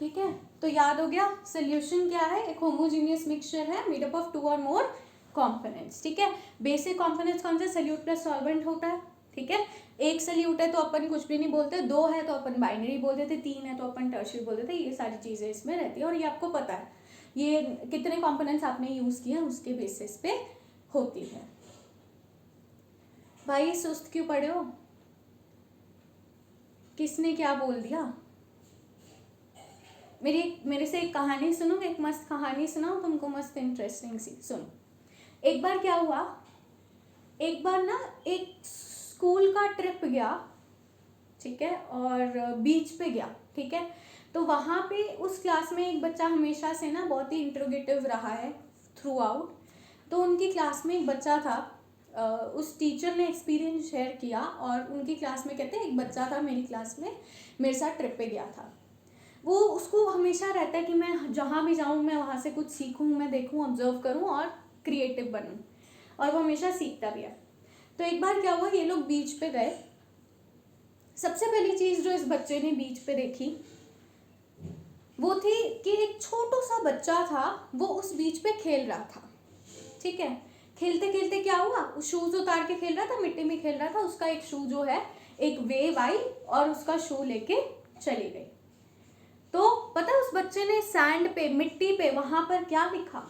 ठीक है, तो याद हो गया सोल्यूशन क्या है, एक होमोजीनियस मिक्सचर है मेड अप ऑफ 2 और मोर कॉम्पोनेंट्स। ठीक है, बेसिक कॉम्पोनेंट्स कौन से, सोल्यूट प्लस सॉल्वेंट होता है। ठीक है, एक सोल्यूट है तो अपन कुछ भी नहीं बोलते, 2 है तो अपन बाइनरी बोल देते, 3 है तो अपन टर्शियरी बोल देते, ये सारी चीज़ें इसमें रहती है और ये आपको पता है, ये कितने कॉम्पोनेंट्स आपने यूज़ किए उसके बेसिस पे होती है। भाई सुस्त क्यों पड़े हो, किसने क्या बोल दिया? मेरे से एक कहानी सुनोगे, एक मस्त कहानी सुनाऊं तुमको, मस्त इंटरेस्टिंग सी। सुनो, एक बार क्या हुआ, एक बार ना एक स्कूल का ट्रिप गया, ठीक है, और बीच पे गया। ठीक है, तो वहाँ पे उस क्लास में एक बच्चा हमेशा से ना बहुत ही इंट्रोगेटिव रहा है थ्रू आउट। तो उनकी क्लास में एक बच्चा था, उस टीचर ने एक्सपीरियंस शेयर किया और उनकी क्लास में कहते हैं एक बच्चा था मेरी क्लास में, मेरे साथ ट्रिप पे गया था। वो उसको हमेशा रहता है कि मैं जहाँ भी जाऊँ मैं वहाँ से कुछ सीखूँ, मैं देखूँ, ऑब्जर्व करूँ और क्रिएटिव बनूँ, और वो हमेशा सीखता भी है। तो एक बार क्या हुआ, ये लोग बीच पे गए। सबसे पहली चीज़ जो इस बच्चे ने बीच पे देखी वो थी कि एक छोटा सा बच्चा था, वो उस बीच पे खेल रहा था। ठीक है, खेलते खेलते क्या हुआ, उस शूज उतार के खेल रहा था, मिट्टी में खेल रहा था, उसका एक शू जो है, एक वेव आई और उसका शू लेके चली गई। तो पता है उस बच्चे ने सैंड पे, मिट्टी पे, वहां पर क्या लिखा,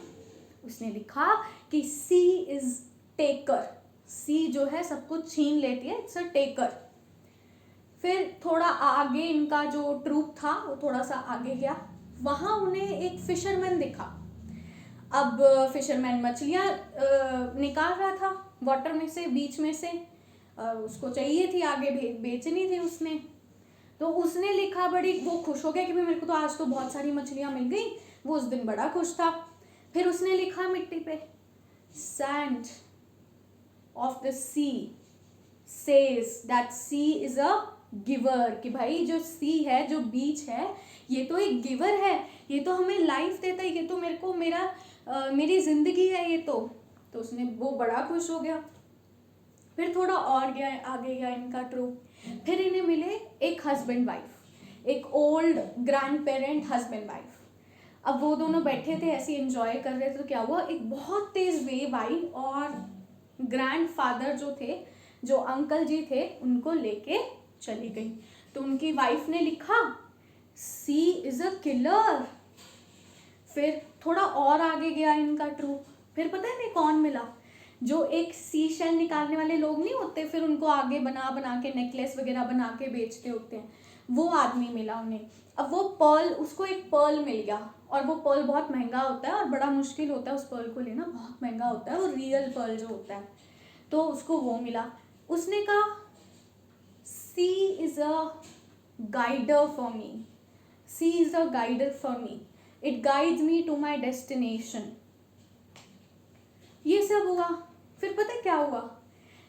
उसने लिखा कि सी इज टेकर, सी जो है सब कुछ छीन लेती है, इट्स अ टेकर। फिर थोड़ा आगे इनका जो ट्रूप था वो थोड़ा सा आगे गया, वहां उन्हें एक फिशरमैन दिखा। अब फिशरमैन मछलियां निकाल रहा था वाटर में से, बीच में से, उसको चाहिए थी आगे बेचनी थी उसने। तो उसने लिखा, बड़ी वो खुश हो गया कि भाई मेरे को तो आज तो बहुत सारी मछलियां मिल गई, वो उस दिन बड़ा खुश था। फिर उसने लिखा मिट्टी पे, sand of the sea says that sea is a giver, कि भाई जो सी है, जो बीच है, ये तो एक गिवर है, ये तो हमें लाइफ देता है, ये तो मेरे को मेरी जिंदगी है ये तो उसने, वो बड़ा खुश हो गया। फिर थोड़ा और गया, आगे गया इनका ट्रूप, फिर इन्हें मिले एक हस्बैंड वाइफ, एक old grand parent husband wife. अब वो दोनों बैठे थे ऐसे एंजॉय कर रहे थे, तो क्या हुआ, एक बहुत तेज वेव आई और ग्रैंड फादर जो थे, जो अंकल जी थे, उनको लेके चली गई। तो उनकी वाइफ ने लिखा सी इज अ किलर। फिर थोड़ा और आगे गया इनका ट्रूप, फिर पता है इन्हें कौन मिला, जो एक सी शेल निकालने वाले लोग नहीं होते, फिर उनको आगे बना बना के नेकलेस वगैरह बना के बेचते होते हैं, वो आदमी मिला उन्हें। अब वो पर्ल, उसको एक पर्ल मिल गया, और वो पर्ल बहुत महंगा होता है और बड़ा मुश्किल होता है उस पर्ल को लेना, बहुत महंगा होता है वो रियल पर्ल जो होता है। तो उसको वो मिला, उसने कहा she is a guider for me, she is a guider for me, it guides me to my destination. ये सब हुआ। फिर पता है क्या हुआ,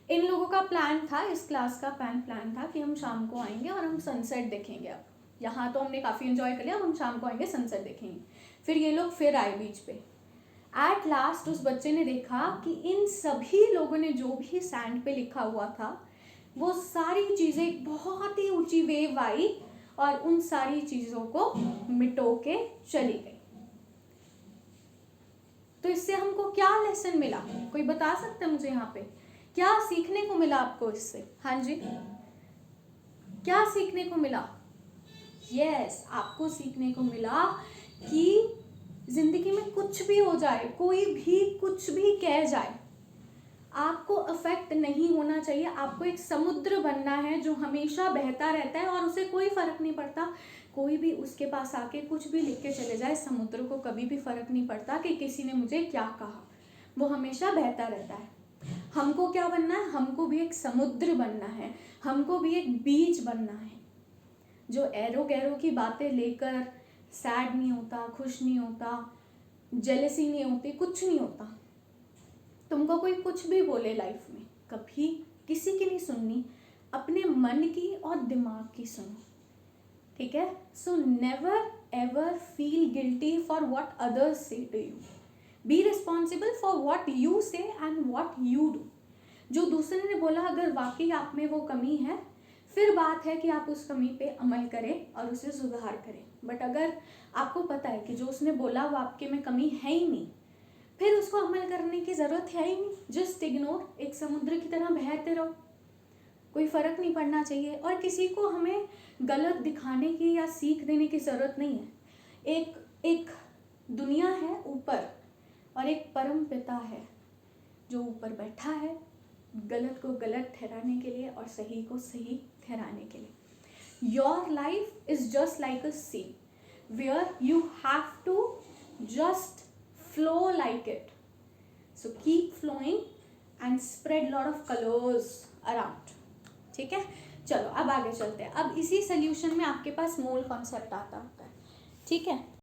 इन लोगों का प्लान था, इस क्लास का प्लान था कि हम शाम को आएंगे और हम सनसेट देखेंगे। अब यहाँ तो हमने काफ़ी एंजॉय कर लिया, अब हम शाम को आएंगे सनसेट देखेंगे। फिर ये लोग फिर आए बीच पे। एट लास्ट उस बच्चे ने देखा कि इन सभी लोगों ने जो भी सैंड पे लिखा हुआ था, वो सारी चीज़ें, एक बहुत ही ऊंची वेव आई और उन सारी चीज़ों को मिटो के चली गई। तो इससे हमको क्या लेसन मिला, कोई बता सकता है मुझे, यहाँ पे क्या सीखने को मिला आपको इससे? हाँ जी, क्या सीखने को मिला? यस, आपको सीखने को मिला कि जिंदगी में कुछ भी हो जाए, कोई भी कुछ भी कह जाए, आपको अफेक्ट नहीं होना चाहिए। आपको एक समुद्र बनना है जो हमेशा बहता रहता है और उसे कोई फर्क नहीं पड़ता, कोई भी उसके पास आके कुछ भी लिख के चले जाए, समुद्र को कभी भी फर्क नहीं पड़ता कि किसी ने मुझे क्या कहा, वो हमेशा बहता रहता है। हमको क्या बनना है, हमको भी एक समुद्र बनना है, हमको भी एक बीच बनना है जो एरो गैरो की बातें लेकर सैड नहीं होता, खुश नहीं होता, जेलसी नहीं होती, कुछ नहीं होता। तुमको कोई कुछ भी बोले लाइफ में, कभी किसी की नहीं सुननी, अपने मन की और दिमाग की सुनो, ठीक है? So never ever feel guilty for what others say to you, be responsible for what you say and what you do. जो दूसरे ने बोला, अगर वाकई आप में वो कमी है, फिर बात है कि आप उस कमी पे अमल करें और उसे सुधार करें। बट अगर आपको पता है कि जो उसने बोला वो आपके में कमी है ही नहीं, फिर उसको अमल करने की ज़रूरत है ही नहीं, जस्ट इग्नोर, एक समुद्र की तरह बहते रहो, कोई फ़र्क नहीं पड़ना चाहिए। और किसी को हमें गलत दिखाने की या सीख देने की ज़रूरत नहीं है। एक दुनिया है ऊपर और एक परम पिता है जो ऊपर बैठा है गलत को गलत ठहराने के लिए और सही को सही ठहराने के लिए। Your life is just like a sea where you have to just flow like it, so keep flowing and spread lot of colours around. ठीक है, चलो अब आगे चलते हैं। अब इसी सोल्यूशन में आपके पास मूल कॉन्सेप्ट आता है। ठीक है,